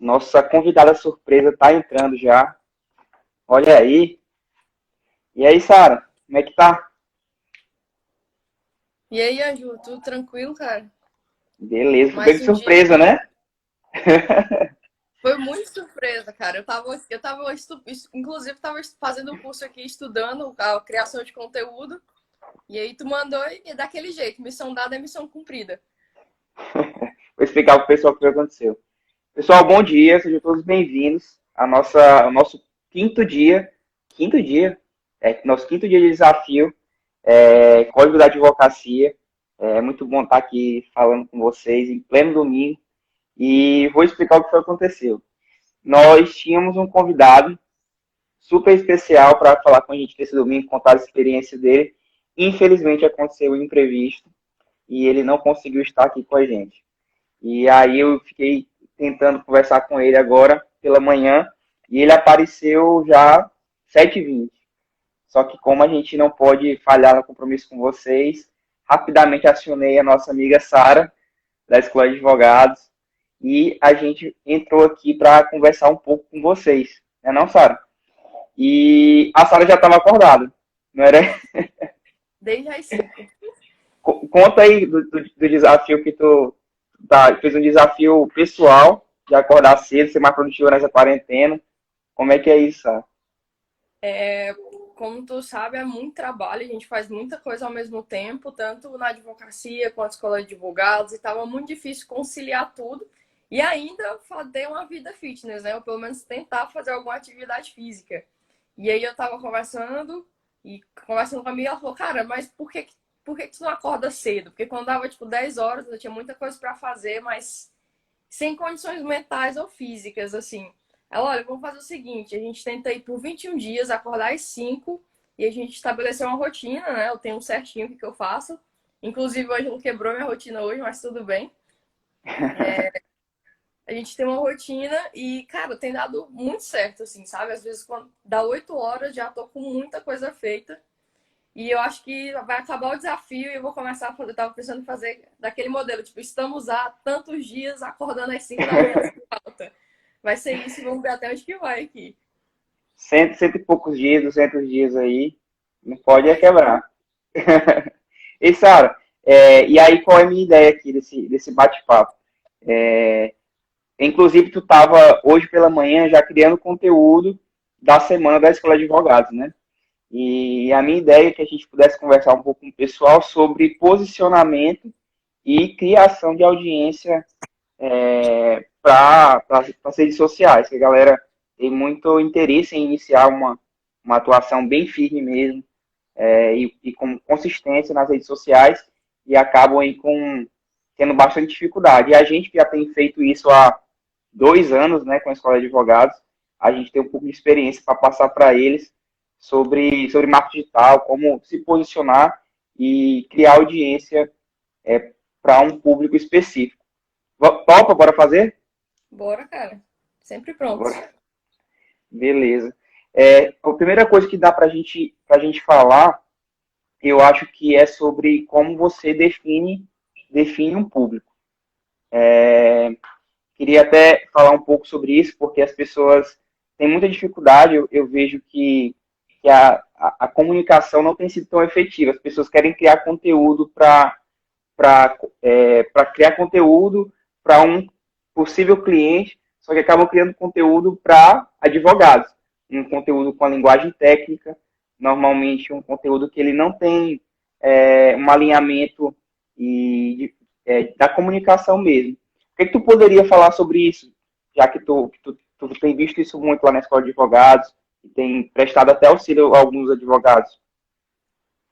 Nossa convidada surpresa está entrando já. Olha aí. E aí, Sara, como é que tá? E aí, Aju, tudo tranquilo, cara? Beleza, foi bem Mais de um dia surpresa, aqui. né? Foi muito surpresa, cara. Inclusive, tava fazendo o curso aqui, estudando a criação de conteúdo. E aí, tu mandou e daquele jeito. Missão dada é missão cumprida. Vou explicar para o pessoal o que aconteceu. Pessoal, bom dia, sejam todos bem-vindos ao nosso quinto dia, nosso quinto dia de desafio, Código da Advocacia. É muito bom estar aqui falando com vocês em pleno domingo e vou explicar o que foi que aconteceu. Nós tínhamos um convidado super especial para falar com a gente nesse domingo, contar a experiência dele. Infelizmente aconteceu um imprevisto e ele não conseguiu estar aqui com a gente. E aí eu fiquei tentando conversar com ele agora pela manhã e ele apareceu já 7h20. Só que como a gente não pode falhar no compromisso com vocês, rapidamente acionei a nossa amiga Sara, da Escola de Advogados, e a gente entrou aqui para conversar um pouco com vocês. Não, Sara? E a Sara já estava acordada, não era? Desde as 5. Conta aí do desafio que tu fez um desafio pessoal de acordar cedo, ser mais produtivo nessa quarentena. Como é que é isso, Sara? Como tu sabe, é muito trabalho. A gente faz muita coisa ao mesmo tempo, tanto na advocacia quanto na escola de advogados. E tava muito difícil conciliar tudo. E ainda ter uma vida fitness, né? Ou pelo menos tentar fazer alguma atividade física. E aí eu tava conversando com a amiga, ela falou, cara, mas por que tu não acorda cedo? Porque quando dava, tipo, 10 horas, eu tinha muita coisa para fazer, mas sem condições mentais ou físicas, assim. Ela, olha, vamos fazer o seguinte, a gente tenta ir por 21 dias, acordar às 5 e a gente estabeleceu uma rotina, né? Eu tenho certinho o que eu faço. Inclusive, hoje não quebrou minha rotina hoje, mas tudo bem. A gente tem uma rotina e, cara, tem dado muito certo, assim, sabe? Às vezes, quando dá 8 horas, já tô com muita coisa feita. E eu acho que vai acabar o desafio e eu vou começar a fazer. Eu tava pensando em fazer daquele modelo, tipo, estamos há tantos dias acordando às 5 da manhã sem falta. Vai ser isso e vamos ver até onde que vai aqui. Cento e poucos dias, 200 dias aí, não pode é Pois é. quebrar. E, Sara, e aí qual é a minha ideia aqui desse bate-papo? Inclusive, tu estava hoje pela manhã já criando conteúdo da semana da Escola de Advogados, né? E a minha ideia é que a gente pudesse conversar um pouco com o pessoal sobre posicionamento e criação de audiência para as redes sociais, que a galera tem muito interesse em iniciar uma atuação bem firme mesmo, e com consistência nas redes sociais, e acabam aí tendo bastante dificuldade. E a gente que já tem feito isso há 2 anos, né, com a Escola de Advogados, a gente tem um pouco de experiência para passar para eles sobre marketing digital, como se posicionar e criar audiência para um público específico. Topa, bora fazer? Bora, cara. Sempre prontos. Bora. Beleza. A primeira coisa que dá para a gente falar, eu acho que é sobre como você define um público. Queria até falar um pouco sobre isso, porque as pessoas têm muita dificuldade. Eu vejo que a comunicação não tem sido tão efetiva. As pessoas querem criar conteúdo para criar conteúdo para um possível cliente, só que acabam criando conteúdo para advogados. Um conteúdo com a linguagem técnica, normalmente um conteúdo que ele não tem um alinhamento da comunicação mesmo. O que tu poderia falar sobre isso, já que tu tem visto isso muito lá na escola de advogados e tem prestado até auxílio a alguns advogados?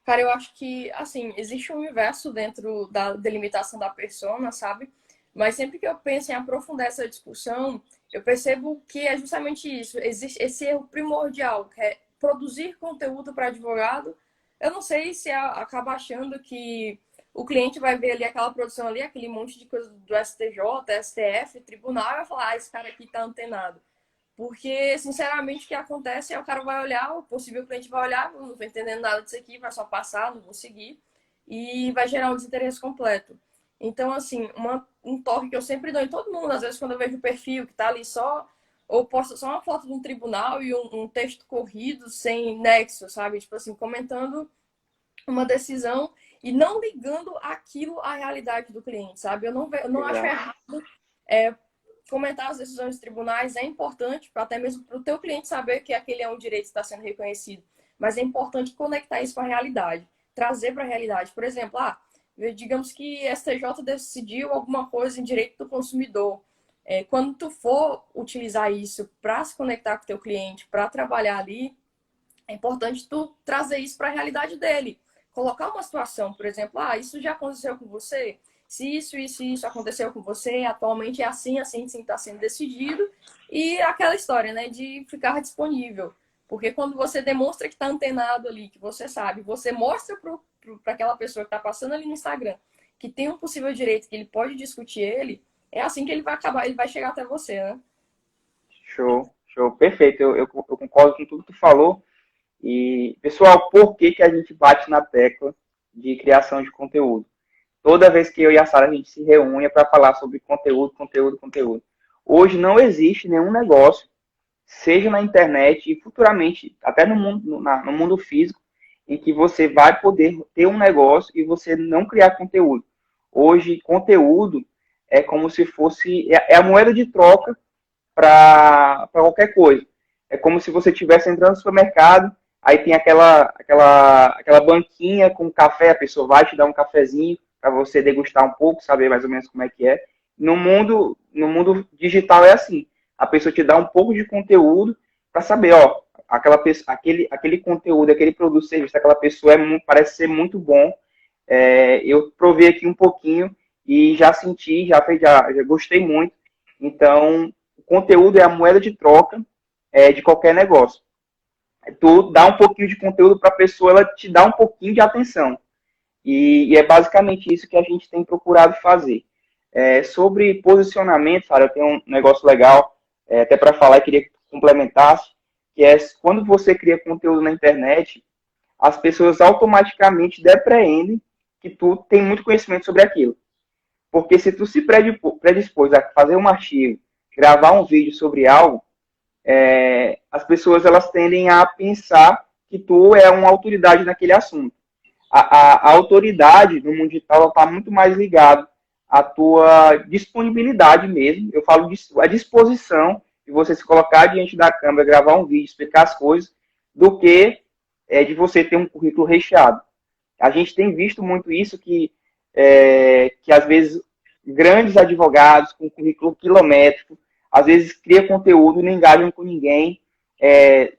Cara, eu acho que, assim, existe um universo dentro da delimitação da persona, sabe? Mas sempre que eu penso em aprofundar essa discussão, eu percebo que é justamente isso. Existe esse erro primordial, que é produzir conteúdo para advogado. Eu não sei se acaba achando que o cliente vai ver ali aquela produção ali, aquele monte de coisa do STJ, STF, tribunal, e vai falar, esse cara aqui tá antenado. Porque, sinceramente, o que acontece é o cara vai olhar, o possível cliente vai olhar, não estou entendendo nada disso aqui, vai só passar, não vou seguir, e vai gerar um desinteresse completo. Então, assim, um toque que eu sempre dou em todo mundo, às vezes quando eu vejo o perfil que tá ali só, ou posta só uma foto de um tribunal e um texto corrido sem nexo, sabe? Tipo assim, comentando uma decisão e não ligando aquilo à realidade do cliente, sabe? Eu não acho Exato. errado é, comentar as decisões dos tribunais, é importante, até mesmo para o teu cliente saber que aquele é um direito que está sendo reconhecido, mas é importante conectar isso com a realidade, trazer para a realidade. Por exemplo, digamos que STJ decidiu alguma coisa em direito do consumidor. Quando tu for utilizar isso para se conectar com o teu cliente, para trabalhar ali, é importante tu trazer isso para a realidade dele. Colocar uma situação, por exemplo, isso já aconteceu com você? Se isso aconteceu com você, atualmente é assim, assim, assim, está sendo decidido. E aquela história, né, de ficar disponível. Porque quando você demonstra que está antenado ali, que você sabe, você mostra para aquela pessoa que está passando ali no Instagram que tem um possível direito, que ele pode discutir ele, é assim que ele vai acabar, ele vai chegar até você, né? Show, show, perfeito. Eu concordo com tudo que tu falou. E, pessoal, por que que a gente bate na tecla de criação de conteúdo? Toda vez que eu e a Sara a gente se reúne para falar sobre conteúdo, conteúdo, conteúdo. Hoje não existe nenhum negócio, seja na internet e futuramente, até no mundo físico, em que você vai poder ter um negócio e você não criar conteúdo. Hoje, conteúdo é como se fosse, é a moeda de troca para qualquer coisa. É como se você estivesse entrando no supermercado, aí tem aquela banquinha com café, a pessoa vai te dar um cafezinho para você degustar um pouco, saber mais ou menos como é que é. No mundo digital é assim. A pessoa te dá um pouco de conteúdo para saber, ó, aquele conteúdo, aquele produto, serviço daquela pessoa parece ser muito bom. Eu provei aqui um pouquinho e já senti, já gostei muito. Então, o conteúdo é a moeda de troca de qualquer negócio. Tu dá um pouquinho de conteúdo para a pessoa, ela te dá um pouquinho de atenção. E é basicamente isso que a gente tem procurado fazer. Sobre posicionamento, cara, eu tenho um negócio legal, até para falar, eu queria que tu complementasse, que é quando você cria conteúdo na internet, as pessoas automaticamente depreendem que tu tem muito conhecimento sobre aquilo. Porque se tu se predispôs a fazer um artigo, gravar um vídeo sobre algo, as pessoas elas tendem a pensar que tu é uma autoridade naquele assunto. A autoridade no mundo digital está muito mais ligado à tua disponibilidade mesmo. Eu falo a disposição de você se colocar diante da câmera, gravar um vídeo, explicar as coisas, do que de você ter um currículo recheado. A gente tem visto muito isso que às vezes grandes advogados com currículo quilométrico, às vezes cria conteúdo e não engajam com ninguém,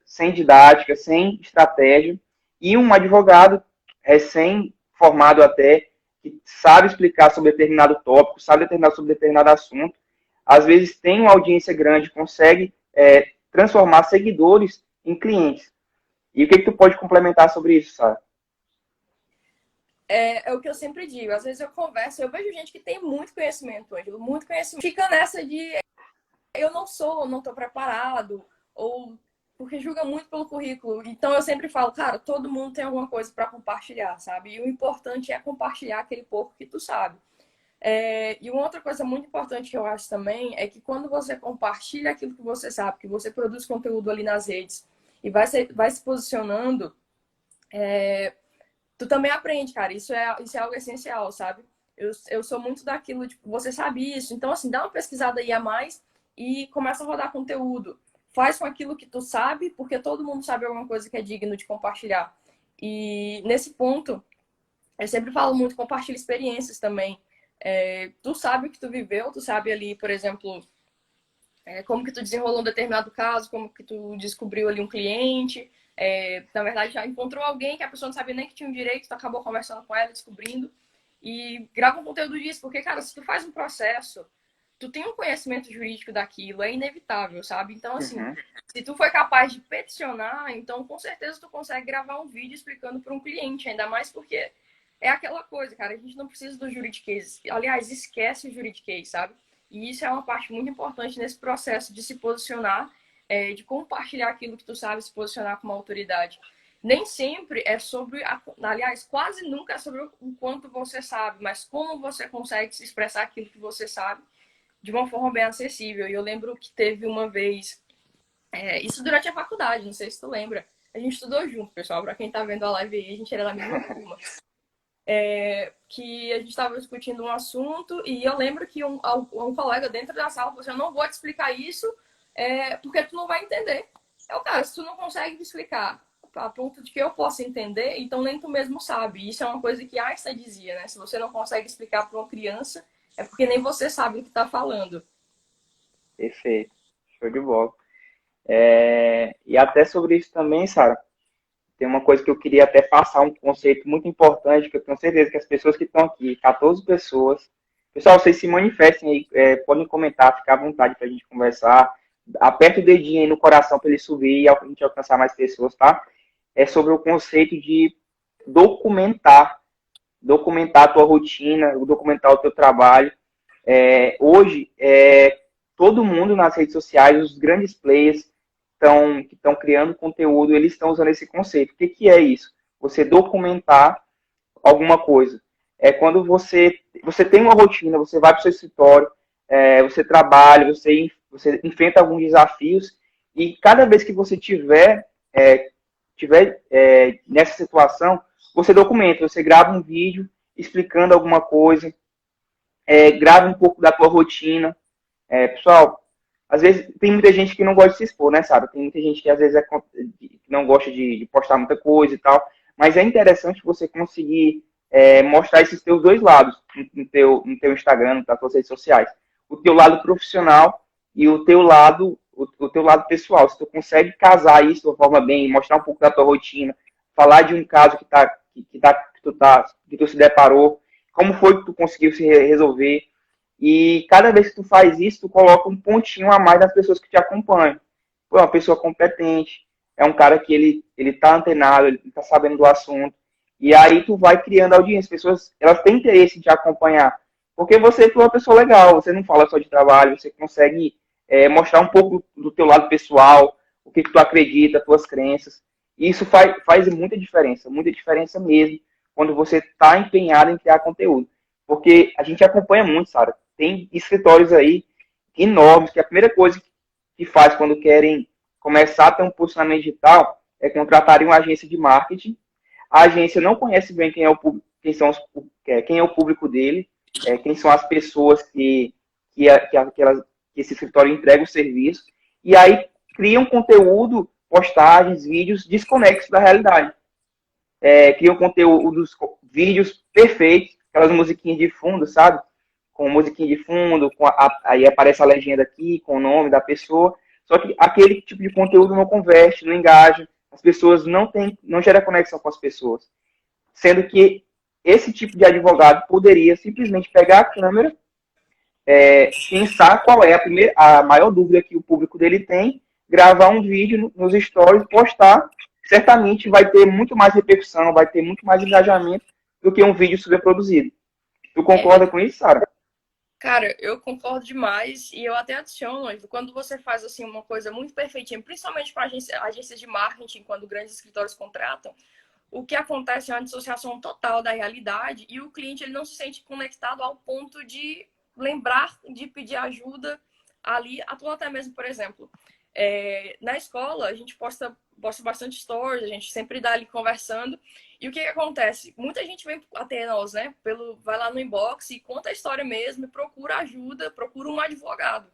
sem didática, sem estratégia, e um advogado recém-formado até, que sabe explicar sobre determinado tópico, sabe determinar sobre determinado assunto, às vezes tem uma audiência grande, consegue transformar seguidores em clientes. E o que tu pode complementar sobre isso, Sara? É o que eu sempre digo. Às vezes eu converso, eu vejo gente que tem muito conhecimento, Ângelo, muito conhecimento. Fica nessa de eu não estou preparado, ou porque julga muito pelo currículo. Então eu sempre falo, cara, todo mundo tem alguma coisa para compartilhar, sabe? E o importante é compartilhar aquele pouco que tu sabe. E uma outra coisa muito importante que eu acho também é que quando você compartilha aquilo que você sabe, que você produz conteúdo ali nas redes e vai se posicionando, tu também aprende, cara. Isso é algo essencial, sabe? Eu sou muito daquilo, tipo, você sabe isso. Então, assim, dá uma pesquisada aí a mais e começa a rodar conteúdo. Faz com aquilo que tu sabe, porque todo mundo sabe alguma coisa que é digno de compartilhar. E nesse ponto, eu sempre falo muito, compartilha experiências também. Tu sabe o que tu viveu, tu sabe ali, por exemplo, como que tu desenrolou um determinado caso, como que tu descobriu ali um cliente. Na verdade, já encontrou alguém que a pessoa não sabia nem que tinha um direito, tu acabou conversando com ela, descobrindo. E grava um conteúdo disso, porque, cara, se tu faz um processo, tu tem um conhecimento jurídico daquilo, é inevitável, sabe? Então, assim, Uhum. se tu foi capaz de peticionar, então com certeza tu consegue gravar um vídeo explicando para um cliente, ainda mais porque é aquela coisa, cara, a gente não precisa do juridiquês. Aliás, esquece o juridiquês, sabe? E isso é uma parte muito importante nesse processo de se posicionar, de compartilhar aquilo que tu sabe, se posicionar como autoridade. nem sempre é sobre, aliás, quase nunca é sobre o quanto você sabe, mas como você consegue se expressar aquilo que você sabe de uma forma bem acessível. E eu lembro que teve uma vez, isso durante a faculdade, não sei se tu lembra, a gente estudou junto, pessoal, para quem tá vendo a live aí, a gente era da mesma turma. Que a gente estava discutindo um assunto e eu lembro que um colega dentro da sala falou assim, eu não vou te explicar isso porque tu não vai entender. Cara, se tu não consegue me explicar a ponto de que eu possa entender, então nem tu mesmo sabe. Isso é uma coisa que Einstein dizia, né? Se você não consegue explicar para uma criança, é porque nem você sabe o que está falando. Perfeito. Show de bola. E até sobre isso também, Sara, tem uma coisa que eu queria até passar, um conceito muito importante, que eu tenho certeza que as pessoas que estão aqui, 14 pessoas, pessoal, vocês se manifestem aí, podem comentar, ficar à vontade para a gente conversar, aperta o dedinho aí no coração para ele subir e a gente alcançar mais pessoas, tá? É sobre o conceito de documentar, documentar a tua rotina, documentar o teu trabalho. Hoje, todo mundo nas redes sociais, os grandes players que estão criando conteúdo, eles estão usando esse conceito. O que, que é isso? Você documentar alguma coisa. É quando você tem uma rotina, você vai para o seu escritório, você trabalha, você enfrenta alguns desafios e cada vez que você tiver nessa situação, você documenta, você grava um vídeo explicando alguma coisa, grava um pouco da tua rotina. Pessoal, às vezes tem muita gente que não gosta de se expor, né, sabe? Tem muita gente que às vezes não gosta de postar muita coisa e tal, mas é interessante você conseguir mostrar esses teus dois lados no teu Instagram, nas tuas redes sociais. O teu lado profissional e o teu lado pessoal. Se tu consegue casar isso de uma forma bem, mostrar um pouco da tua rotina, falar de um caso que tu se deparou, como foi que tu conseguiu se resolver, e cada vez que tu faz isso, tu coloca um pontinho a mais nas pessoas que te acompanham. Pô, é uma pessoa competente, é um cara que ele tá antenado, ele tá sabendo do assunto. E aí tu vai criando audiência. As pessoas, elas têm interesse em te acompanhar. Porque você é uma pessoa legal, você não fala só de trabalho, você consegue mostrar um pouco do teu lado pessoal, o que tu acredita, tuas crenças. E isso faz muita diferença mesmo, quando você está empenhado em criar conteúdo. Porque a gente acompanha muito, Sara. Tem escritórios aí enormes que a primeira coisa que faz quando querem começar a ter um posicionamento digital é contratarem uma agência de marketing. A agência não conhece bem quem é o público dele, quem são as pessoas que esse escritório entrega o serviço, e aí criam conteúdo, postagens, vídeos desconexos da realidade. Criam conteúdos, vídeos perfeitos, aquelas musiquinhas de fundo, sabe? Com musiquinha de fundo, aí aparece a legenda aqui, com o nome da pessoa. Só que aquele tipo de conteúdo não converte, não engaja, as pessoas não gera conexão com as pessoas. Sendo que esse tipo de advogado poderia simplesmente pegar a câmera, pensar qual é a maior dúvida que o público dele tem, gravar um vídeo nos stories, postar, certamente vai ter muito mais repercussão, vai ter muito mais engajamento do que um vídeo superproduzido. Tu concorda com isso, Sara? Cara, eu concordo demais e eu até adiciono, quando você faz assim uma coisa muito perfeitinha, principalmente para agências de marketing, quando grandes escritórios contratam, o que acontece é uma dissociação total da realidade e o cliente ele não se sente conectado ao ponto de lembrar de pedir ajuda ali, até mesmo, por exemplo, na escola a gente posta bastante stories, a gente sempre dá ali conversando. E o que acontece? Muita gente vem até nós, né? Vai lá no inbox e conta a história mesmo, e procura ajuda, procura um advogado.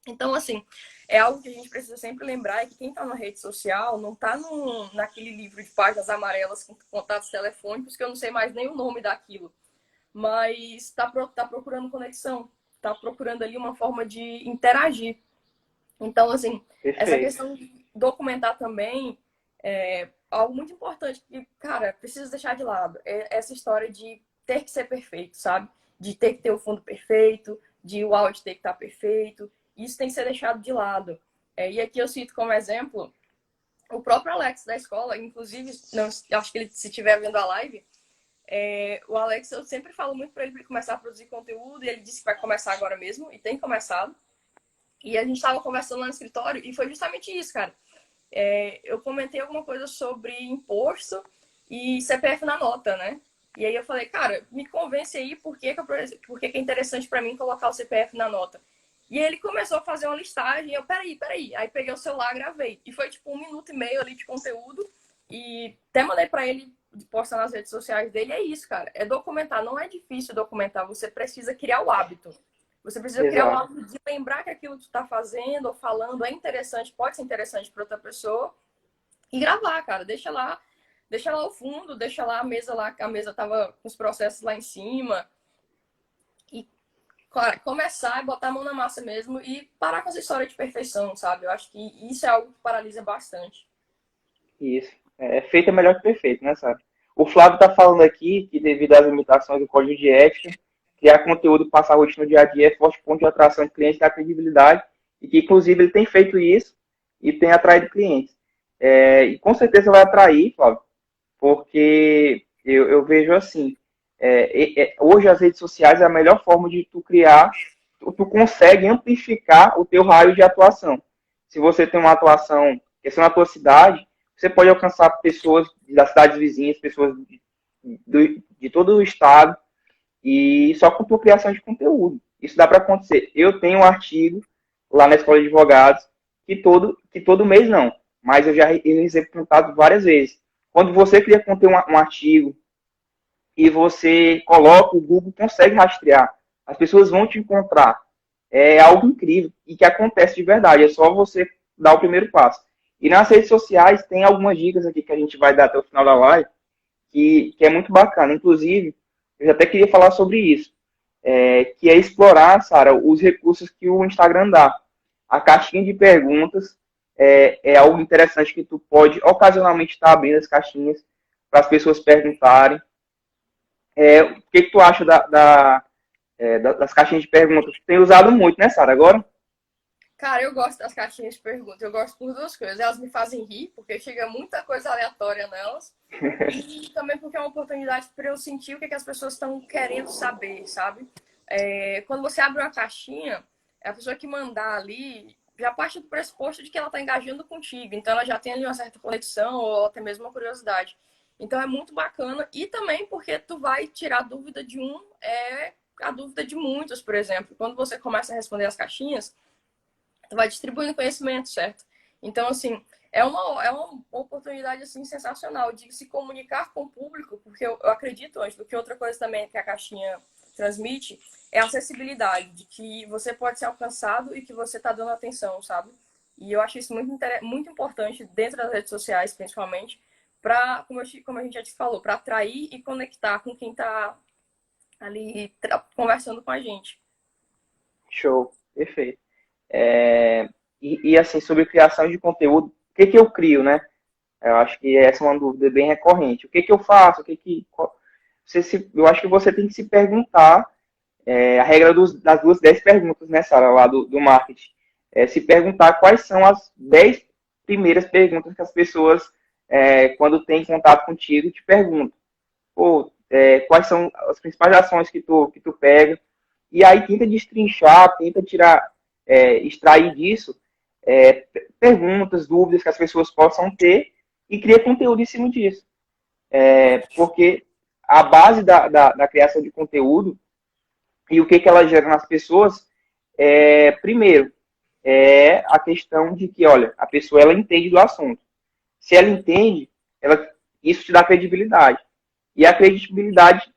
Então, assim, é algo que a gente precisa sempre lembrar, é que quem está na rede social não está naquele livro de páginas amarelas com contatos telefônicos, que eu não sei mais nem o nome daquilo, mas está procurando conexão, está procurando ali uma forma de interagir. Então, assim, essa Perfeito. questão de documentar também é algo muito importante que, cara, precisa deixar de lado. Essa história de ter que ser perfeito, sabe? De ter que ter o fundo perfeito, de o áudio ter que estar perfeito. Isso tem que ser deixado de lado. E aqui eu cito como exemplo o próprio Alex da escola, inclusive, não, acho que ele, se estiver vendo a live, o Alex, eu sempre falo muito para ele começar a produzir conteúdo, e ele disse que vai começar agora mesmo, e tem começado. E a gente estava conversando lá no escritório e foi justamente isso, cara. eu comentei alguma coisa sobre imposto e CPF na nota, né? E aí eu falei, cara, me convence aí por que é interessante para mim colocar o CPF na nota. E ele começou a fazer uma listagem, e eu, peraí. Aí peguei o celular, gravei. E foi tipo 1 minuto e meio ali de conteúdo. E até mandei para ele postar nas redes sociais dele. É isso, cara. É documentar. Não é difícil documentar. Você precisa criar o hábito. Você precisa criar o Exato. hábito de lembrar que aquilo que tu tá fazendo ou falando é interessante, pode ser interessante para outra pessoa. E gravar, cara. Deixa lá o fundo, deixa lá, a mesa tava com os processos lá em cima. E, claro, começar e botar a mão na massa mesmo e parar com essa história de perfeição, sabe? Eu acho que isso é algo que paralisa bastante. Isso. Feito é melhor que perfeito, né, sabe? O Flávio está falando aqui que, devido às limitações do código de ética, criar conteúdo e passar rotina no dia a dia é forte ponto de atração de clientes da credibilidade e que, inclusive, ele tem feito isso e tem atraído clientes. E com certeza vai atrair, Flávio, porque eu vejo assim, hoje as redes sociais é a melhor forma de tu criar, tu consegue amplificar o teu raio de atuação. Se você tem uma atuação, questão na tua cidade, você pode alcançar pessoas das cidades vizinhas, pessoas de todo o estado, e só com tua criação de conteúdo. Isso dá para acontecer. Eu tenho um artigo lá na Escola de Advogados que todo mês não, mas eu recebo contato várias vezes. Quando você cria conteúdo, um artigo e você coloca, o Google consegue rastrear. As pessoas vão te encontrar. É algo incrível e que acontece de verdade. É só você dar o primeiro passo. E nas redes sociais tem algumas dicas aqui que a gente vai dar até o final da live que é muito bacana. Inclusive, eu até queria falar sobre isso, que é explorar, Sara, os recursos que o Instagram dá. A caixinha de perguntas é algo interessante que tu pode ocasionalmente estar abrindo as caixinhas para as pessoas perguntarem. O que tu acha das caixinhas de perguntas? Tu tem usado muito, né, Sara, agora? Cara, eu gosto das caixinhas de perguntas. Eu gosto por duas coisas. Elas me fazem rir, porque chega muita coisa aleatória nelas. E também porque é uma oportunidade para eu sentir o que as pessoas estão querendo saber, sabe? Quando você abre uma caixinha, a pessoa que mandar ali já parte do pressuposto de que ela está engajando contigo. Então ela já tem ali uma certa conexão ou até mesmo uma curiosidade. Então é muito bacana. E também porque tu vai tirar a dúvida de um, a dúvida de muitos, por exemplo. Quando você começa a responder as caixinhas, tu vai distribuindo conhecimento, certo? Então, assim, é uma oportunidade, assim, sensacional de se comunicar com o público, porque eu acredito, antes do que outra coisa também que a caixinha transmite, é a acessibilidade, de que você pode ser alcançado e que você está dando atenção, sabe? E eu acho isso muito importante dentro das redes sociais, principalmente, para, como a gente já te falou, para atrair e conectar com quem está ali conversando com a gente. Show, perfeito. Assim, sobre criação de conteúdo, o que eu crio, né? Eu acho que essa é uma dúvida bem recorrente. O que eu faço? Eu acho que você tem que se perguntar, a regra das duas 10 perguntas, né, Sara, lá do marketing. Se perguntar quais são as 10 primeiras perguntas que as pessoas, quando têm contato contigo, te perguntam. Pô, quais são as principais ações que tu pega? E aí tenta destrinchar, tenta extrair disso perguntas, dúvidas que as pessoas possam ter e cria conteúdo em cima disso. Porque a base da criação de conteúdo e o que ela gera nas pessoas primeiro, a questão de que, olha, a pessoa ela entende do assunto. Se ela entende, isso te dá credibilidade. E a credibilidade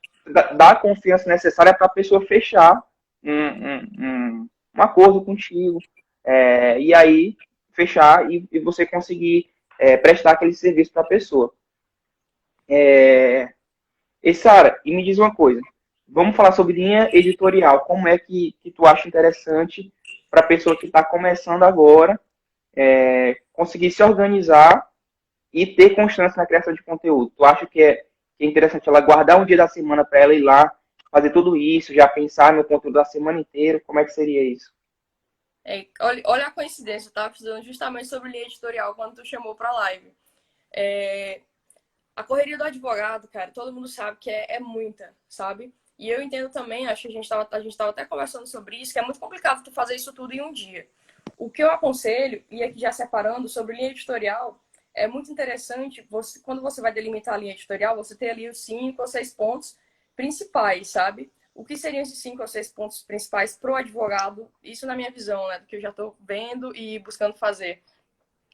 dá a confiança necessária para a pessoa fechar um acordo contigo. E aí, fechar e você conseguir prestar aquele serviço para a pessoa. E, Sara, e me diz uma coisa. Vamos falar sobre linha editorial. Como é que tu acha interessante para a pessoa que está começando agora conseguir se organizar e ter constância na criação de conteúdo? Tu acha que é interessante ela guardar um dia da semana para ela ir lá, fazer tudo isso, já pensar no conteúdo da semana inteira? Como é que seria isso? Olha a coincidência, eu tava precisando justamente sobre linha editorial quando tu chamou pra live. A correria do advogado, cara, todo mundo sabe que é muita, sabe? E eu entendo também, acho que a gente tava até conversando sobre isso, que é muito complicado tu fazer isso tudo em um dia. o que eu aconselho, e aqui já separando, sobre linha editorial, é muito interessante, quando você vai delimitar a linha editorial, você ter ali os 5 ou 6 pontos principais, sabe? O que seriam esses 5 ou 6 pontos principais para o advogado? Isso na minha visão, né? Do que eu já estou vendo e buscando fazer.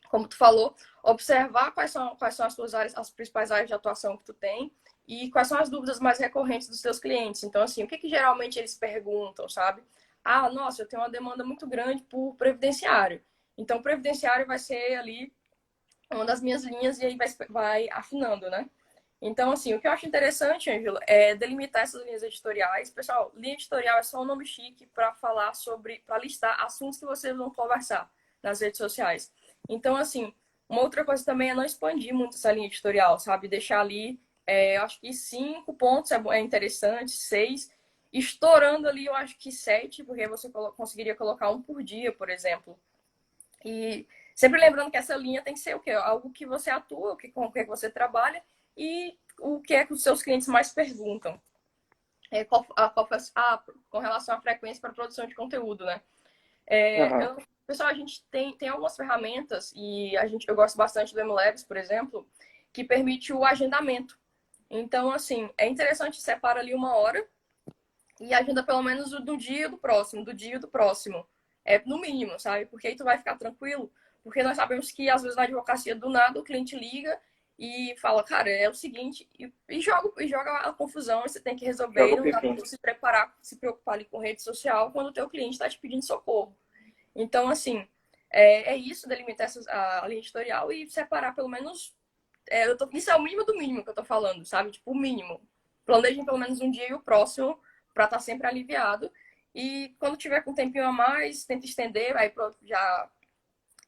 Como tu falou, observar quais são as tuas áreas, as principais áreas de atuação que tu tem e quais são as dúvidas mais recorrentes dos teus clientes. Então, assim, o que que geralmente eles perguntam, sabe? Ah, nossa, eu tenho uma demanda muito grande por previdenciário. Então, previdenciário vai ser ali uma das minhas linhas e aí vai afinando, né? Então, assim, o que eu acho interessante, Ângelo, é delimitar essas linhas editoriais. Pessoal, linha editorial é só um nome chique para falar sobre, para listar assuntos que vocês vão conversar nas redes sociais. Então, assim, uma outra coisa também é não expandir muito essa linha editorial, sabe? Deixar ali, eu acho que 5 pontos é interessante, 6. Estourando ali, eu acho que 7, porque você conseguiria colocar um por dia, por exemplo. E sempre lembrando que essa linha tem que ser o quê? Algo que você atua, com o que você trabalha e o que é que os seus clientes mais perguntam. Com relação à frequência para produção de conteúdo, né? Aham. Pessoal, a gente tem algumas ferramentas e eu gosto bastante do MLabs, por exemplo, que permite o agendamento. Então, assim, é interessante separar ali uma hora e agenda pelo menos do dia do próximo, do dia do próximo. No mínimo, sabe? Porque aí tu vai ficar tranquilo. Porque nós sabemos que, às vezes, na advocacia, do nada, o cliente liga e fala, cara, é o seguinte, e joga a confusão, e você tem que resolver, Joga e o não dá pra pepino. tu se preocupar ali com rede social quando o teu cliente está te pedindo socorro. Então, assim, é isso, delimitar a linha editorial e separar pelo menos. Isso é o mínimo do mínimo que eu tô falando, sabe? Tipo, o mínimo. Planejem pelo menos um dia e o próximo para estar sempre aliviado. E quando tiver com um tempinho a mais, tenta estender, aí pronto, já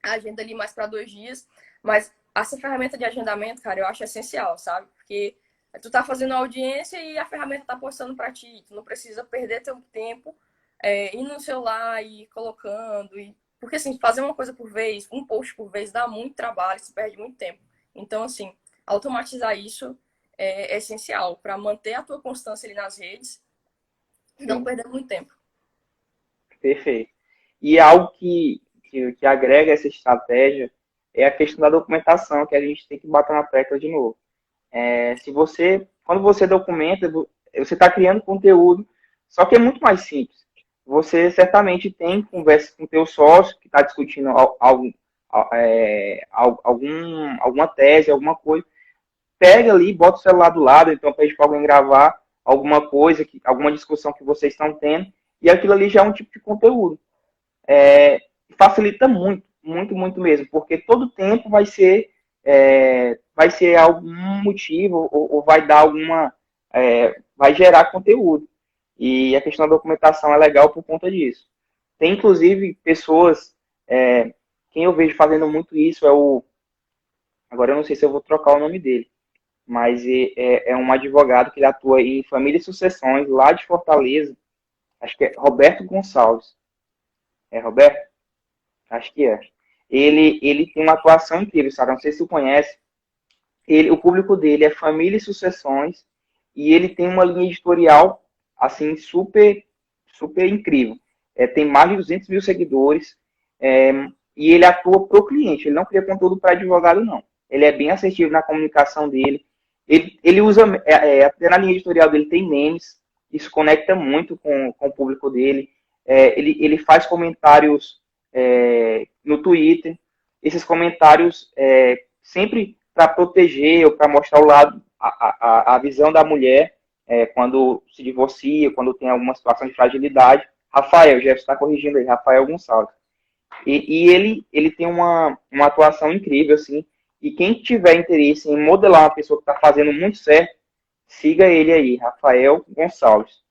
agenda ali mais para 2 dias. Mas essa ferramenta de agendamento, cara, eu acho essencial, sabe? Porque tu tá fazendo a audiência e a ferramenta tá postando para ti. Tu não precisa perder teu tempo indo no celular e colocando. Porque, assim, fazer uma coisa por vez, um post por vez, dá muito trabalho, se perde muito tempo. Então, assim, automatizar isso é essencial para manter a tua constância ali nas redes e não Sim, perder muito tempo. perfeito. E algo que agrega essa estratégia é a questão da documentação, que a gente tem que bater na tecla de novo. Quando você documenta, você está criando conteúdo, só que é muito mais simples. Você certamente tem conversa com o teu sócio que está discutindo alguma tese, alguma coisa. Pega ali, bota o celular do lado, então pede para alguém gravar alguma coisa, alguma discussão que vocês estão tendo, e aquilo ali já é um tipo de conteúdo. Facilita muito, muito, muito mesmo, porque todo tempo vai ser algum motivo ou vai dar vai gerar conteúdo. E a questão da documentação é legal por conta disso. Tem inclusive pessoas, quem eu vejo fazendo muito isso agora eu não sei se eu vou trocar o nome dele, mas é um advogado que ele atua em família e sucessões lá de Fortaleza, acho que é Roberto Gonçalves. É Roberto? Acho que é. Ele tem uma atuação incrível, sabe? Não sei se tu conhece. O público dele é família e sucessões e ele tem uma linha editorial assim super super incrível. Tem mais de 200 mil seguidores é, e ele atua pro cliente. Ele não cria conteúdo para advogado não. Ele é bem assertivo na comunicação dele. Ele usa até na linha editorial dele tem memes. Isso conecta muito com o público dele. Ele faz comentários no Twitter. Esses comentários sempre para proteger ou para mostrar o lado, a visão da mulher quando se divorcia, quando tem alguma situação de fragilidade. Rafael, o Jefferson está corrigindo aí, Rafael Gonçalves. E ele tem uma atuação incrível, assim. E quem tiver interesse em modelar uma pessoa que está fazendo muito certo, siga ele aí, Rafael Gonçalves. O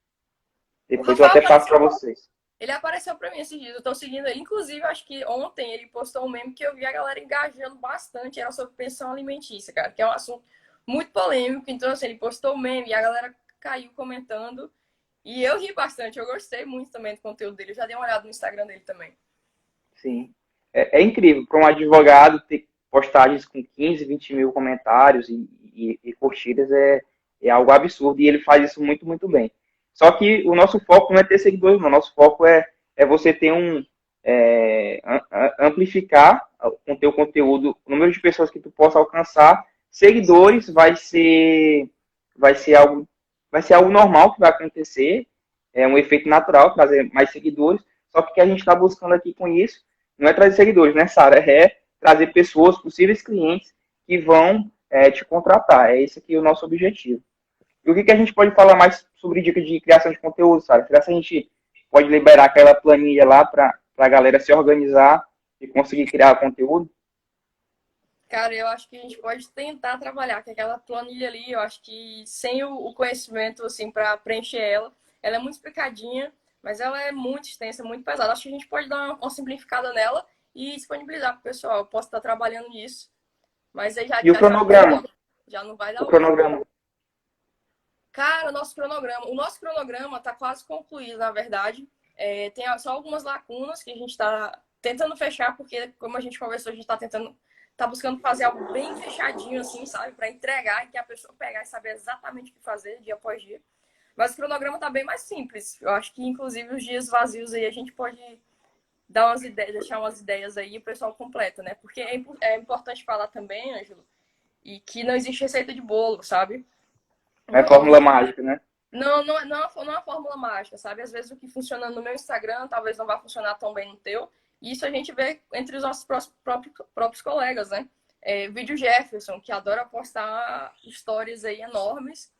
Depois eu Rafael até passo para apareceu, vocês. ele apareceu para mim esses dias, eu tô seguindo ele. Inclusive, acho que ontem ele postou um meme que eu vi a galera engajando bastante, era sobre pensão alimentícia, cara, que é um assunto muito polêmico. Então, assim, ele postou o meme e a galera caiu comentando. E eu ri bastante, eu gostei muito também do conteúdo dele. Eu já dei uma olhada no Instagram dele também. Sim. É incrível para um advogado ter postagens com 15, 20 mil comentários e curtidas é algo absurdo. E ele faz isso muito, muito bem. Só que o nosso foco não é ter seguidores, não. O nosso foco é você ter amplificar com o teu conteúdo, o número de pessoas que tu possa alcançar, seguidores vai ser algo, vai ser algo normal que vai acontecer, é um efeito natural, trazer mais seguidores, só que o que a gente está buscando aqui com isso não é trazer seguidores, né, Sara? É trazer pessoas, possíveis clientes que vão te contratar. É esse aqui o nosso objetivo. E o que a gente pode falar mais sobre dicas de criação de conteúdo, Sara? Será que a gente pode liberar aquela planilha lá para a galera se organizar e conseguir criar conteúdo? Cara, eu acho que a gente pode tentar trabalhar com aquela planilha ali. Eu acho que sem o conhecimento, assim, para preencher ela é muito explicadinha, mas ela é muito extensa, muito pesada. Acho que a gente pode dar uma simplificada nela e disponibilizar para o pessoal. Eu posso estar trabalhando nisso, mas aí já E o cronograma? já não vai O dar hoje. cronograma. Cara, o nosso cronograma está quase concluído, na verdade. Tem só algumas lacunas que a gente está tentando fechar, porque, como a gente conversou, a gente tá buscando fazer algo bem fechadinho, assim, sabe? Para entregar e que a pessoa pegar e saber exatamente o que fazer dia após dia. Mas o cronograma tá bem mais simples. Eu acho que, inclusive, os dias vazios aí a gente pode dar umas ideias, deixar umas ideias aí e o pessoal completa, né? Porque é importante falar também, Ângelo, e que não existe receita de bolo, sabe? É fórmula mágica, né? Não é uma fórmula mágica, sabe? Às vezes o que funciona no meu Instagram talvez não vá funcionar tão bem no teu. E isso a gente vê entre os nossos próprios colegas, né? Vídeo Jefferson, que adora postar stories aí enormes.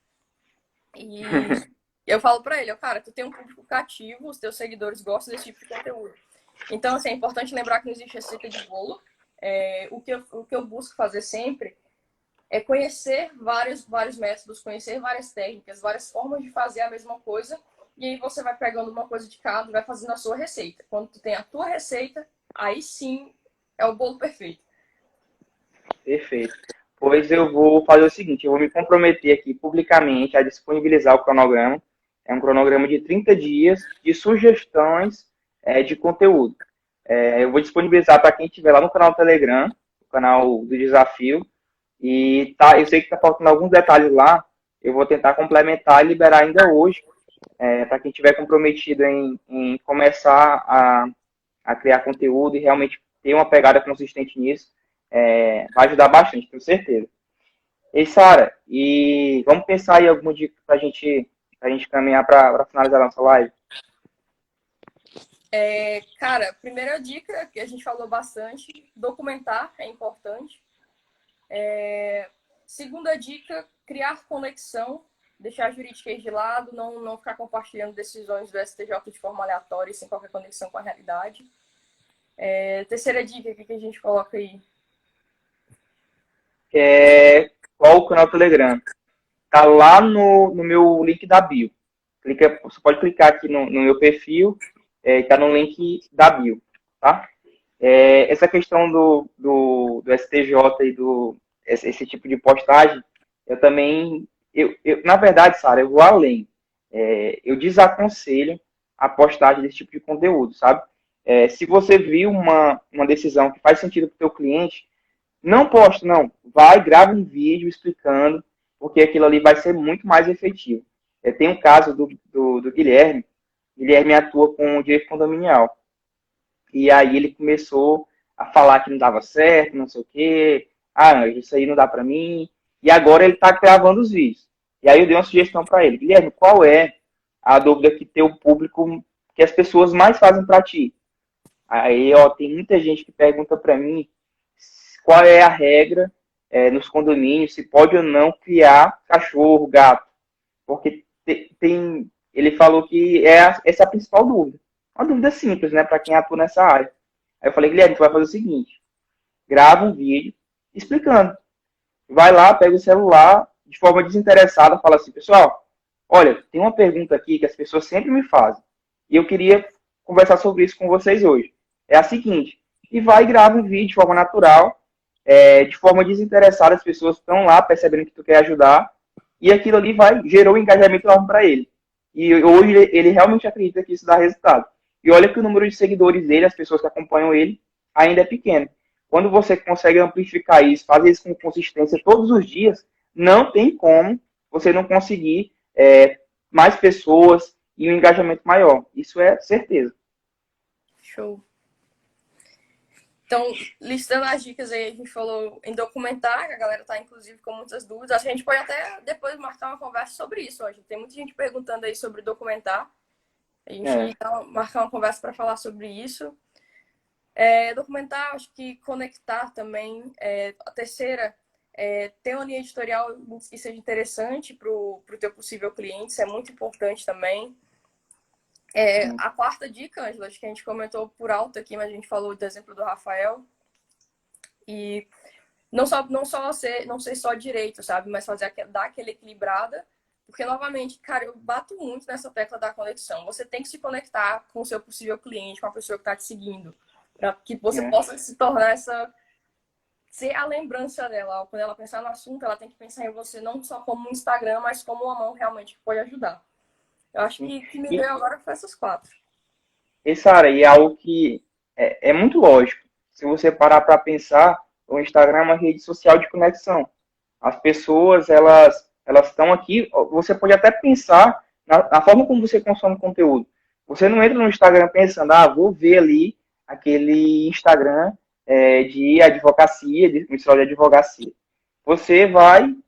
E eu falo pra ele, cara, tu tem um público cativo, os teus seguidores gostam desse tipo de conteúdo. Então, assim, é importante lembrar que não existe receita de bolo. O que eu busco fazer sempre é conhecer vários métodos, conhecer várias técnicas, várias formas de fazer a mesma coisa. E aí você vai pegando uma coisa de cada e vai fazendo a sua receita. Quando tu tem a tua receita, aí sim é o bolo perfeito. Perfeito. Pois eu vou fazer o seguinte, eu vou me comprometer aqui publicamente a disponibilizar o cronograma. É um cronograma de 30 dias de sugestões de conteúdo. Eu vou disponibilizar para quem estiver lá no canal do Telegram, o canal do desafio. E tá, eu sei que está faltando alguns detalhes lá. Eu vou tentar complementar e liberar ainda hoje, para quem estiver comprometido em começar a criar conteúdo e realmente ter uma pegada consistente nisso. Vai ajudar bastante, tenho certeza. E Sara, e vamos pensar aí alguma dica para a gente caminhar para finalizar a nossa live? Cara, primeira dica que a gente falou bastante, documentar é importante. Segunda dica, criar conexão, deixar a juridiquês de lado, não ficar compartilhando decisões do STJ de forma aleatória, sem qualquer conexão com a realidade. Terceira dica, o que a gente coloca aí? Qual o canal do Telegram? Tá lá no meu link da bio. Você pode clicar aqui no meu perfil, tá no link da bio, tá? Essa questão do STJ e esse tipo de postagem, eu também, na verdade, Sara, eu vou além. Eu desaconselho a postagem desse tipo de conteúdo, sabe? Se você viu uma decisão que faz sentido para o teu cliente, não posta, não. Vai, grava um vídeo explicando, porque aquilo ali vai ser muito mais efetivo. Tem um caso do Guilherme. Guilherme atua com o direito condominial. E aí ele começou a falar que não dava certo, não sei o quê. Ah, isso aí não dá para mim. E agora ele está gravando os vídeos. E aí eu dei uma sugestão para ele. Guilherme, qual é a dúvida que teu público, que as pessoas mais fazem para ti? Aí, ó, tem muita gente que pergunta para mim qual é a regra nos condomínios, se pode ou não criar cachorro, gato. Porque ele falou que essa é a principal dúvida. Uma dúvida simples, né, para quem atua nessa área. Aí eu falei, Guilherme, tu vai fazer o seguinte, grava um vídeo explicando. Vai lá, pega o celular, de forma desinteressada, fala assim, pessoal, olha, tem uma pergunta aqui que as pessoas sempre me fazem, e eu queria conversar sobre isso com vocês hoje. É a seguinte, e vai e grava um vídeo de forma natural, de forma desinteressada, as pessoas estão lá percebendo que tu quer ajudar, e aquilo ali gerou um engajamento enorme para ele. E hoje ele realmente acredita que isso dá resultado. E olha que o número de seguidores dele, as pessoas que acompanham ele, ainda é pequeno. Quando você consegue amplificar isso, fazer isso com consistência todos os dias, não tem como você não conseguir mais pessoas e um engajamento maior. Isso é certeza. Show. Então, listando as dicas aí, a gente falou em documentar, que a galera tá, inclusive, com muitas dúvidas. Acho que a gente pode até depois marcar uma conversa sobre isso hoje. Tem muita gente perguntando aí sobre documentar. A gente É, marcar uma conversa para falar sobre isso. Documentar, acho que conectar também. A terceira, ter uma linha editorial que seja interessante para o teu possível cliente. Isso é muito importante também. sim. A quarta dica, Ângela, acho que a gente comentou por alto aqui, mas a gente falou do exemplo do Rafael. E não ser só direito, sabe? Mas dar aquela equilibrada. Porque, novamente, cara, eu bato muito nessa tecla da conexão. Você tem que se conectar com o seu possível cliente, com a pessoa que está te seguindo. Para que você É. possa se tornar ser a lembrança dela. Quando ela pensar no assunto, ela tem que pensar em você não só como um Instagram, mas como uma mão realmente que pode ajudar. Eu acho Sim. que me E, veio agora foi essas quatro. Sara, e é algo que é muito lógico. Se você parar para pensar, o Instagram é uma rede social de conexão. As pessoas, elas estão aqui. Você pode até pensar na forma como você consome conteúdo. Você não entra no Instagram pensando, vou ver ali aquele Instagram de advocacia, de escritório de advocacia. Você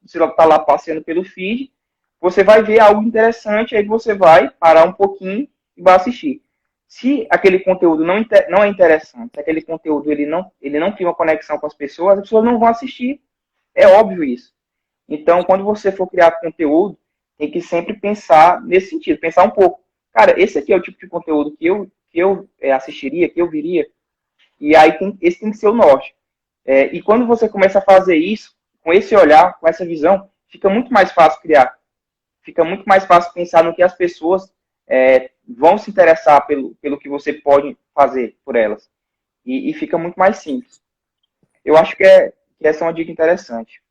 está lá passeando pelo feed, você vai ver algo interessante, aí você vai parar um pouquinho e vai assistir. Se aquele conteúdo não é interessante, se aquele conteúdo ele não tem uma conexão com as pessoas não vão assistir. É óbvio isso. Então, quando você for criar conteúdo, tem que sempre pensar nesse sentido, pensar um pouco. Cara, esse aqui é o tipo de conteúdo que eu assistiria, que eu viria, e aí esse tem que ser o norte. E quando você começa a fazer isso, com esse olhar, com essa visão, fica muito mais fácil criar. Fica muito mais fácil pensar no que as pessoas vão se interessar pelo que você pode fazer por elas. E fica muito mais simples. Eu acho que essa é uma dica interessante.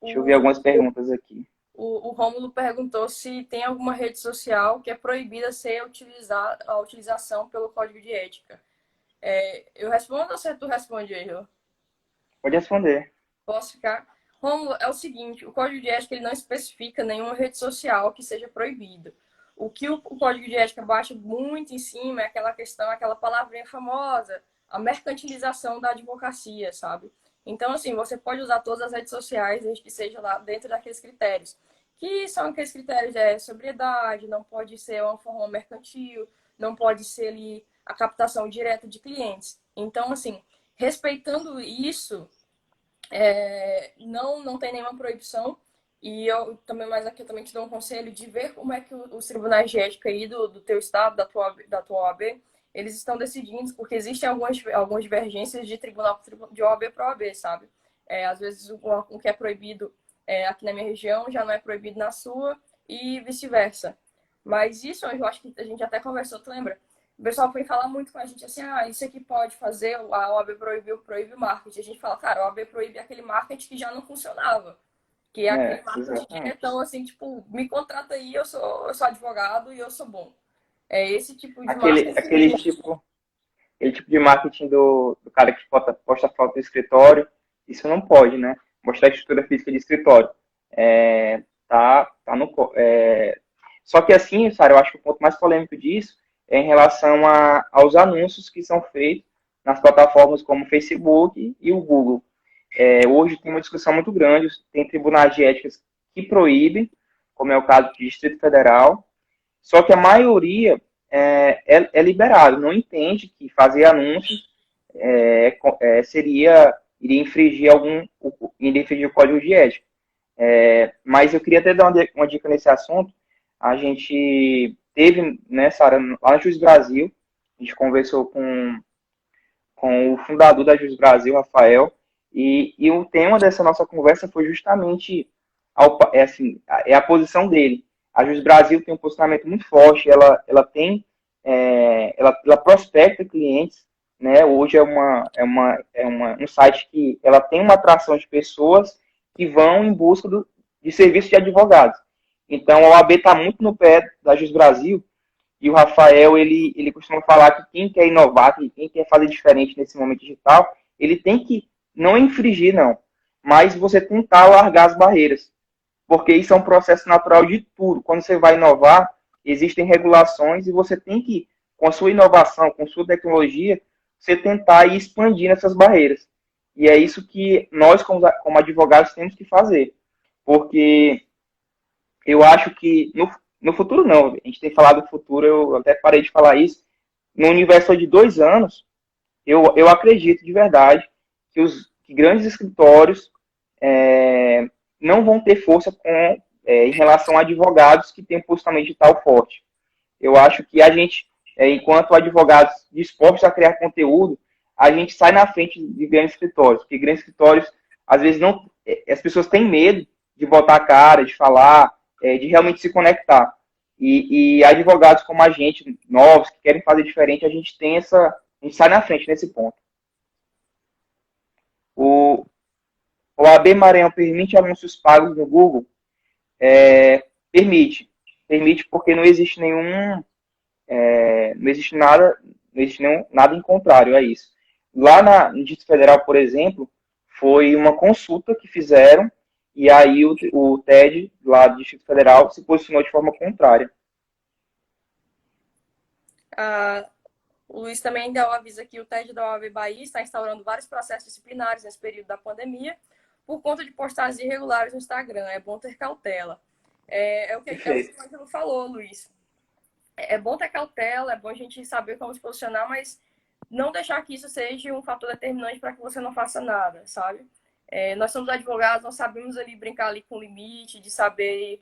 Deixa eu ver O, algumas perguntas aqui. o Rômulo perguntou se tem alguma rede social que é proibida ser a utilização pelo código de ética. Eu respondo ou tu responde aí, Rô? Pode responder. Posso ficar? Rômulo, é o seguinte, o código de ética ele não especifica nenhuma rede social que seja proibida. O que o código de ética bate muito em cima é aquela questão, aquela palavrinha famosa, a mercantilização da advocacia, sabe? Então, assim, você pode usar todas as redes sociais, desde que seja lá dentro daqueles critérios. Que são aqueles critérios de sobriedade, não pode ser uma forma mercantil, não pode ser ali a captação direta de clientes. Então, assim, respeitando isso, não tem nenhuma proibição. E eu também, mas aqui eu também te dou um conselho de ver como é que os tribunais de ética aí do teu estado, da tua OAB, eles estão decidindo, porque existem algumas divergências de tribunal de OAB para OAB, sabe? Às vezes o que é proibido aqui na minha região já não é proibido na sua e vice-versa. Mas isso eu acho que a gente até conversou, tu lembra? O pessoal foi falar muito com a gente assim, isso aqui pode fazer, a OAB proíbe o marketing. A gente fala, cara, a OAB proíbe aquele marketing que já não funcionava. Que é aquele marketing Exatamente. diretão, assim, tipo, me contrata aí, eu sou advogado e eu sou bom. É esse tipo de Aquele, marketing. aquele tipo, aquele tipo de marketing do cara que posta foto do escritório, isso não pode, né? Mostrar a estrutura física de escritório. Tá no. Só que assim, Sara, eu acho que o ponto mais polêmico disso é em relação aos anúncios que são feitos nas plataformas como o Facebook e o Google. Hoje tem uma discussão muito grande, tem tribunais de éticas que proíbem, como é o caso do Distrito Federal, só que a maioria é liberado, não entende que fazer anúncios iria iria infringir o código de ética. Mas eu queria até dar uma dica nesse assunto. A gente teve, né, Sara, lá na Jus Brasil, a gente conversou com o fundador da Jus Brasil, Rafael, e o tema dessa nossa conversa foi justamente a posição dele. A Jus Brasil tem um posicionamento muito forte, ela prospecta clientes, né? Hoje um site que ela tem uma atração de pessoas que vão em busca de serviço de advogados. Então, a OAB está muito no pé da Jus Brasil e o Rafael, ele costuma falar que quem quer inovar, que quem quer fazer diferente nesse momento digital, ele tem que não infringir, não, mas você tentar largar as barreiras, porque isso é um processo natural de tudo. Quando você vai inovar, existem regulações e você tem que, com a sua inovação, com a sua tecnologia, você tentar ir expandindo essas barreiras. E é isso que nós, como advogados, temos que fazer. Porque eu acho que no futuro não, a gente tem falado do futuro, eu até parei de falar isso, no universo de 2 anos, eu acredito de verdade que grandes escritórios não vão ter força em relação a advogados que têm um posicionamento digital forte. Eu acho que a gente, enquanto advogados dispostos a criar conteúdo, a gente sai na frente de grandes escritórios, porque grandes escritórios, às vezes, não, as pessoas têm medo de botar a cara, de falar, de realmente se conectar. E advogados como a gente, novos, que querem fazer diferente, a gente sai na frente nesse ponto. O AB Maranhão permite anúncios pagos no Google? Permite. Permite porque não existe não existe nada em contrário a isso. Lá no Distrito Federal, por exemplo, foi uma consulta que fizeram e aí o TED lá do Distrito Federal se posicionou de forma contrária. O Luiz também deu um aviso aqui, o TED da OAB Bahia está instaurando vários processos disciplinares nesse período da pandemia por conta de postagens irregulares no Instagram. É bom ter cautela. O que o Ângelo falou, Luiz. É bom ter cautela, é bom a gente saber como se posicionar, mas não deixar que isso seja um fator determinante para que você não faça nada, sabe? Nós somos advogados, nós sabemos ali brincar ali com o limite, de saber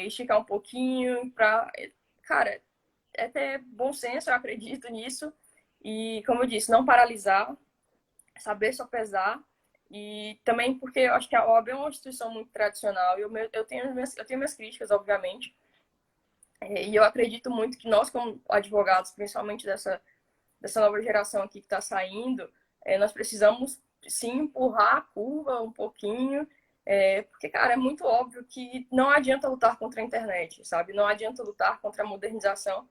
esticar um pouquinho para... Cara, é ter bom senso, eu acredito nisso. E, como eu disse, não paralisar, saber sopesar. E também porque eu acho que a OAB é uma instituição muito tradicional. E eu tenho minhas críticas, obviamente. E eu acredito muito que nós, como advogados, principalmente dessa nova geração aqui que está saindo, nós precisamos, sim, empurrar a curva um pouquinho. Porque, cara, é muito óbvio que não adianta lutar contra a internet, sabe? Não adianta lutar contra a modernização.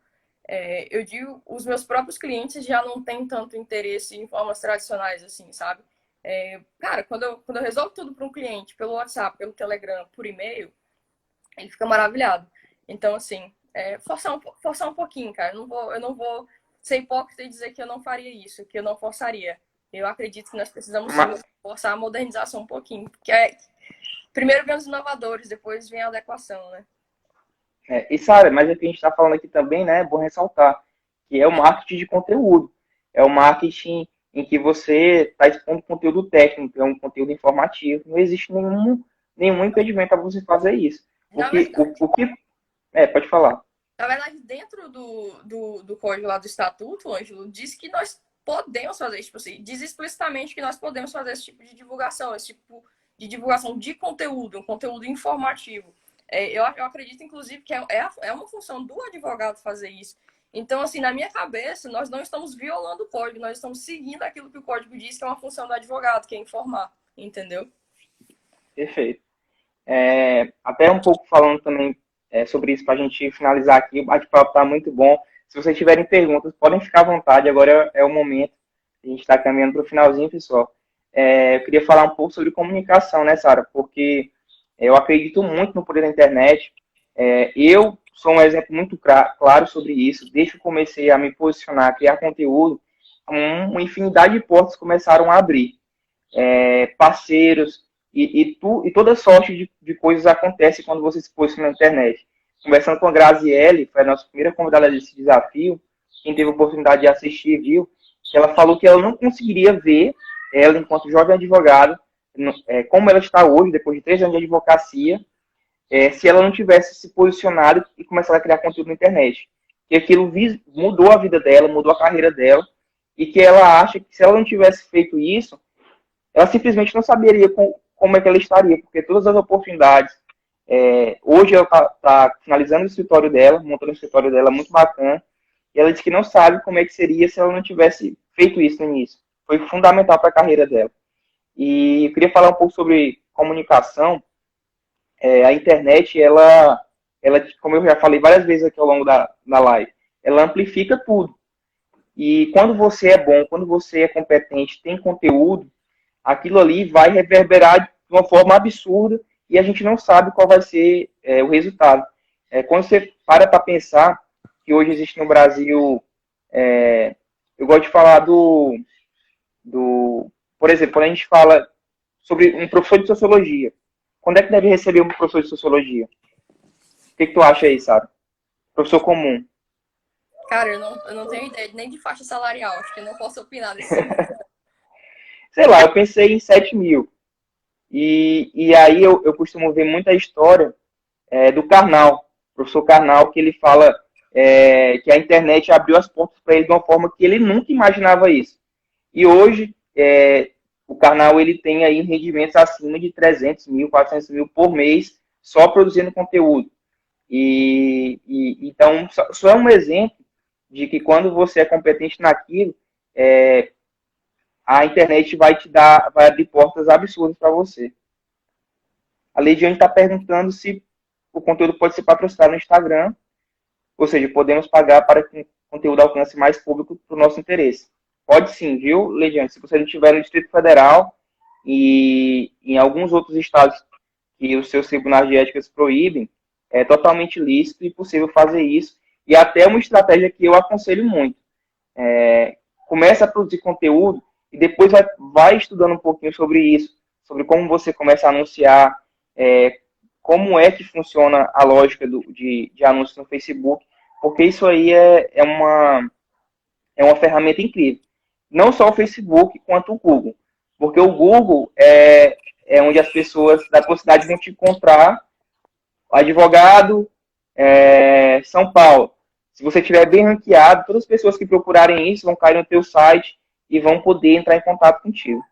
Eu digo, os meus próprios clientes já não têm tanto interesse em formas tradicionais, assim, sabe? Cara, quando eu resolvo tudo para um cliente, pelo WhatsApp, pelo Telegram, por e-mail, ele fica maravilhado. Então, assim, forçar um pouquinho, cara. Eu não vou ser hipócrita e dizer que eu não faria isso, que eu não forçaria. Eu acredito que nós precisamos forçar a modernização um pouquinho. Porque primeiro vem os inovadores, depois vem a adequação, né? E, Sara, mas o que a gente está falando aqui também, né, é bom ressaltar, que é o marketing de conteúdo. É o marketing em que você está expondo conteúdo técnico, é um conteúdo informativo. Não existe nenhum impedimento para você fazer isso. Pode falar. Na verdade, dentro do código lá do estatuto, Ângelo, diz que nós podemos fazer isso, tipo assim, diz explicitamente que nós podemos fazer esse tipo de divulgação, esse tipo de divulgação de conteúdo, um conteúdo informativo. Eu acredito, inclusive, que é uma função do advogado fazer isso. Então, assim, na minha cabeça, nós não estamos violando o código, nós estamos seguindo aquilo que o código diz que é uma função do advogado, que é informar, entendeu? Perfeito. Até um pouco falando também sobre isso para a gente finalizar aqui, o bate-papo está muito bom. Se vocês tiverem perguntas, podem ficar à vontade, agora é o momento. A gente está caminhando para o finalzinho, pessoal. Eu queria falar um pouco sobre comunicação, né, Sara? Porque eu acredito muito no poder da internet. Eu sou um exemplo muito claro sobre isso. Desde que comecei a me posicionar, a criar conteúdo, uma infinidade de portas começaram a abrir. Parceiros e toda sorte de coisas acontece quando você se posiciona na internet. Conversando com a Graziele, foi a nossa primeira convidada desse desafio, quem teve a oportunidade de assistir viu, que ela falou que ela não conseguiria ver ela, enquanto jovem advogada, como ela está hoje, depois de 3 anos de advocacia, se ela não tivesse se posicionado e começado a criar conteúdo na internet. Que aquilo mudou a vida dela, mudou a carreira dela, e que ela acha que se ela não tivesse feito isso, ela simplesmente não saberia como é que ela estaria, porque todas as oportunidades, hoje ela está finalizando o escritório dela, montando o escritório dela muito bacana, e ela disse que não sabe como é que seria se ela não tivesse feito isso no início. Foi fundamental para a carreira dela. E eu queria falar um pouco sobre comunicação. A internet, ela, como eu já falei várias vezes aqui ao longo da live, ela amplifica tudo. E quando você é bom, quando você é competente, tem conteúdo, aquilo ali vai reverberar de uma forma absurda e a gente não sabe qual vai ser o resultado. Quando você para pensar que hoje existe no Brasil eu gosto de falar por exemplo, quando a gente fala sobre um professor de sociologia, quando é que deve receber um professor de sociologia? O que tu acha aí, sabe? Professor comum. Cara, eu não tenho ideia nem de faixa salarial, acho que eu não posso opinar desse assunto. Sei lá, eu pensei em 7 mil. E aí eu costumo ver muita história do Karnal, professor Karnal, que ele fala que a internet abriu as portas para ele de uma forma que ele nunca imaginava isso. E hoje, o Karnal ele tem aí rendimentos acima de 300 mil, 400 mil por mês, só produzindo conteúdo. Então, só é um exemplo de que quando você é competente naquilo, a internet vai abrir portas absurdas para você. A Leidiane está perguntando se o conteúdo pode ser patrocinado no Instagram, ou seja, podemos pagar para que o conteúdo alcance mais público para o nosso interesse. Pode sim, viu, Leidiane? Se você não estiver no Distrito Federal e em alguns outros estados que os seus tribunais de ética proíbem, é totalmente lícito e possível fazer isso. E até uma estratégia que eu aconselho muito. Começa a produzir conteúdo e depois vai estudando um pouquinho sobre isso, sobre como você começa a anunciar, como é que funciona a lógica de anúncios no Facebook, porque isso aí é uma ferramenta incrível. Não só o Facebook, quanto o Google. Porque o Google é onde as pessoas da tua cidade vão te encontrar, advogado, São Paulo. Se você estiver bem ranqueado, todas as pessoas que procurarem isso vão cair no teu site e vão poder entrar em contato contigo.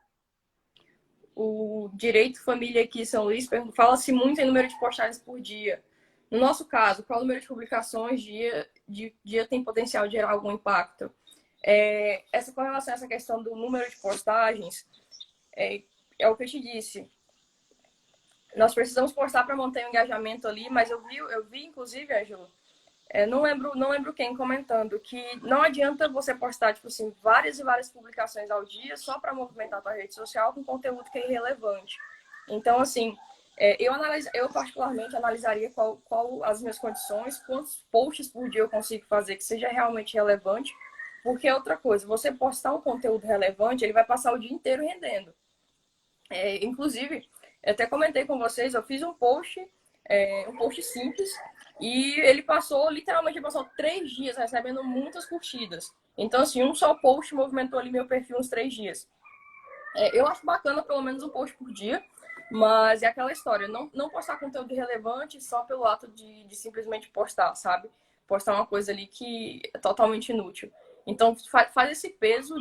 O Direito Família aqui em São Luís fala-se muito em número de postagens por dia. No nosso caso, qual o número de publicações dia tem potencial de gerar algum impacto? Com relação a essa questão do número de postagens, é o que eu te disse. Nós precisamos postar para manter o engajamento ali, mas eu vi inclusive, Ângelo, não lembro quem comentando que não adianta você postar, tipo assim, várias e várias publicações ao dia só para movimentar a tua rede social com conteúdo que é irrelevante. Então, assim, eu particularmente analisaria qual as minhas condições, quantos posts por dia eu consigo fazer que seja realmente relevante, porque é outra coisa, você postar um conteúdo relevante, ele vai passar o dia inteiro rendendo. Inclusive, eu até comentei com vocês, eu fiz um post simples, e literalmente passou 3 dias recebendo muitas curtidas. Então, assim, um só post movimentou ali meu perfil uns 3 dias. Eu acho bacana pelo menos um post por dia, mas é aquela história, não postar conteúdo relevante só pelo ato de simplesmente postar, sabe? Postar uma coisa ali que é totalmente inútil. Então, faz esse peso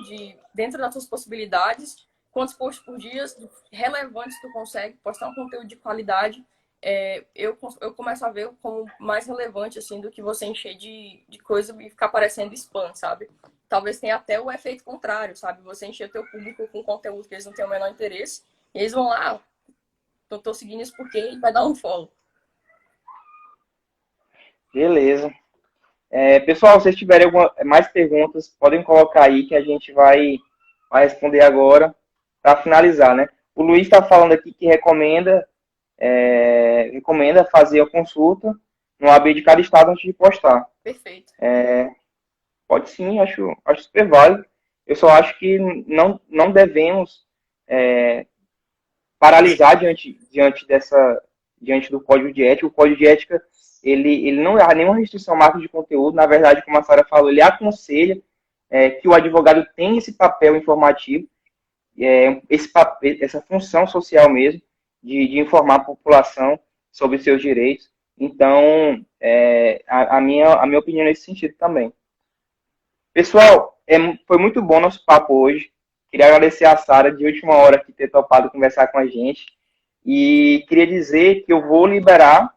dentro das suas possibilidades, quantos posts por dia relevantes tu consegue, postar um conteúdo de qualidade. Eu começo a ver como mais relevante, assim, do que você encher de coisa e ficar parecendo spam, sabe? Talvez tenha até o efeito contrário, sabe? Você encher o teu público com conteúdo que eles não têm o menor interesse, e eles vão lá, tô seguindo isso porque e vai dar um follow. Beleza. Pessoal, se vocês tiverem mais perguntas, podem colocar aí que a gente vai responder agora para finalizar, né? O Luiz está falando aqui que recomenda fazer a consulta no AB de cada estado antes de postar. Perfeito. Pode sim, acho super válido. Eu só acho que não devemos paralisar diante do código de ética. O código de ética ele não há nenhuma restrição à marca de conteúdo. Na verdade, como a Sara falou, ele aconselha que o advogado tenha esse papel informativo, essa função social mesmo, de informar a população sobre seus direitos. Então, a minha opinião nesse sentido também. Pessoal, foi muito bom nosso papo hoje. Queria agradecer a Sara de última hora por ter topado conversar com a gente. E queria dizer que eu vou liberar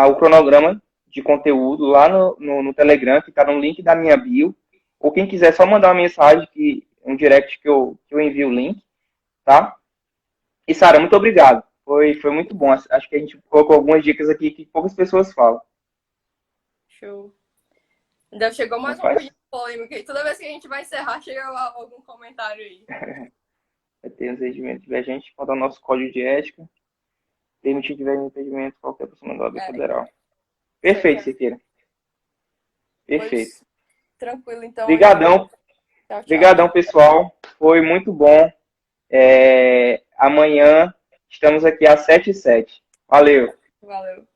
o cronograma de conteúdo lá no Telegram, que está no link da minha bio. Ou quem quiser só mandar uma mensagem, um direct que eu envio o link, tá? E Sara, muito obrigado. Foi muito bom. Acho que a gente colocou algumas dicas aqui que poucas pessoas falam. Show. Ainda chegou mais Não uma faz? coisa polêmica. E toda vez que a gente vai encerrar, chega algum comentário aí. Vai ter os regimentos de gente quanto ao nosso código de ética. Permitir que tiver impedimento qualquer pessoa da OAB Federal. Perfeito, Siqueira. Perfeito. Pois, tranquilo, então. Obrigadão. Tchau, tchau. Obrigadão, pessoal. Foi muito bom. Amanhã estamos aqui às 7h07. Valeu. Valeu.